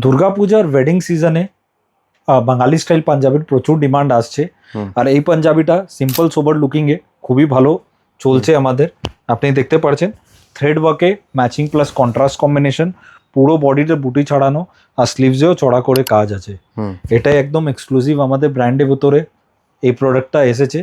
দুর্গাপূজার ওয়েডিং সিজনে বাঙালি স্টাইল পাঞ্জাবির প্রচুর ডিমান্ড আসছে। আর এই পাঞ্জাবিটা সিম্পল সোবার লুকিংয়ে খুবই ভালো চলছে আমাদের। আপনি দেখতে পাচ্ছেন থ্রেড ওয়ার্কে ম্যাচিং প্লাস কন্ট্রাস্ট কম্বিনেশন, পুরো বডিতে বুটি ছড়ানো আর স্লিভসেও চড়া করে কাজ আছে। এটাই একদম এক্সক্লুসিভ আমাদের ব্র্যান্ডের ভেতরে এই প্রোডাক্টটা এসেছে।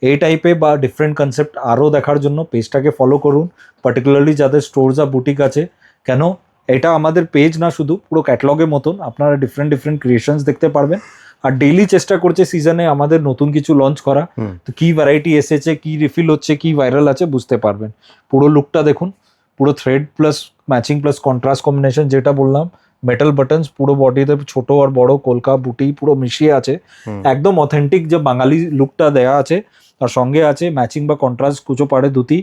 এই টাইপে বা ডিফারেন্ট কনসেপ্ট আরও দেখার জন্য পেজটাকে ফলো করুন, পার্টিকুলারলি যাদের স্টোরস আর বুটিক আছে। কেন এটা আমাদের পেজ না, শুধু পুরো ক্যাটালগের মতন আপনারা ডিফারেন্ট ডিফারেন্ট ক্রিয়েশনস দেখতে পারবেন। আর ডেইলি চেষ্টা করছে সিজনে আমাদের নতুন কিছু লঞ্চ করা, তো কি ভ্যারাইটি এসেছে, কি রিফিল হচ্ছে, কি ভাইরাল আছে বুঝতে পারবেন। পুরো লুকটা দেখুন, পুরো thread plus matching plus contrast combination, যেটা বললাম মেটাল বাটনস পুরো বডিতে ছোট আর বড় কলকা বুটি পুরো মিশিয়ে আছে। একদম অথেন্টিক যে বাঙালি লুকটা দেয়া আছে। আর সঙ্গে আছে ম্যাচিং বা কন্ট্রাস্ট কুচো পাড়ে ধুতি,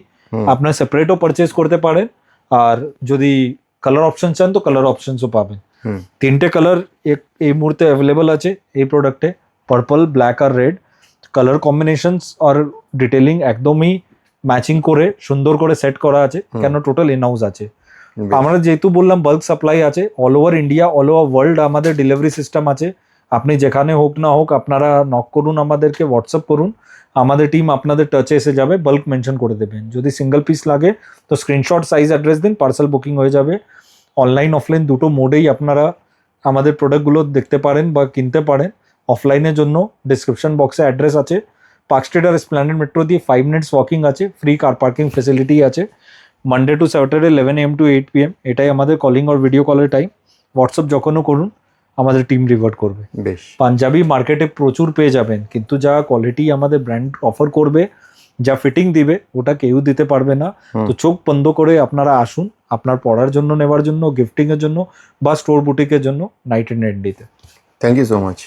আপনার সেপারেটও পারচেজ করতে পারেন। আর যদি কালার অপশন চান তো কালার অপশনসও পাবেন। তিনটে কালার এই মুহূর্তে অ্যাভেলেবল আছে এই প্রোডাক্টে, পার্পল, ব্ল্যাক আর রেড। কালার কম্বিনেশনস আর ডিটেলিং একদমই ম্যাচিং করে সুন্দর করে সেট করা আছে, কেন টোটাল ইন হাউস আছে। আমরা যেহেতু বললাম বাল্ক সাপ্লাই আছে, all over India all over world আমাদের ডেলিভারি সিস্টেম আছে। আপনি যেখানে হোক না হোক আপনারা নক করুন, আমাদেরকে হোয়াটসঅ্যাপ করুন, আমাদের টিম আপনাদের টাচে এসে যাবে, বাল্ক মেনশন করে দেবেন। যদি সিঙ্গেল পিস লাগে তো স্ক্রিনশট সাইজ অ্যাড্রেস দিন, পার্সেল বুকিং হয়ে যাবে। অনলাইন অফলাইন দুটো মোডেই আপনারা আমাদের প্রোডাক্টগুলো দেখতে পারেন বা কিনতে পারেন। অফলাইনের জন্য ডিসক্রিপশন বক্সে অ্যাড্রেস আছে, পার্ক স্ট্রিট আর এসপ্ল্যানেড মেট্রো দিয়ে 5 মিনিটস ওয়াকিং আছে, ফ্রি কার পার্কিং ফেসিলিটি আছে। Monday to Saturday 11 AM to 8 PM এটাই আমাদের কলিং আর ভিডিও কলের টাইম। হোয়াটসঅ্যাপ যখনও করুন, আমাদের টিম রিভার্ট করবে। বেশ, পাঞ্জাবি মার্কেটে প্রচুর পেয়ে যাবেন, কিন্তু যা কোয়ালিটি আমাদের ব্র্যান্ড অফার করবে, যা ফিটিং দিবে, ওটা কেউ দিতে পারবে না। তো চোখ বন্ধ করে আপনারা আসুন, আপনার পড়ার জন্য, নেওয়ার জন্য, গিফটিং এর জন্য বা স্টোর বুটিকের জন্য নাইট এন্ড দিতে। Thank you so much.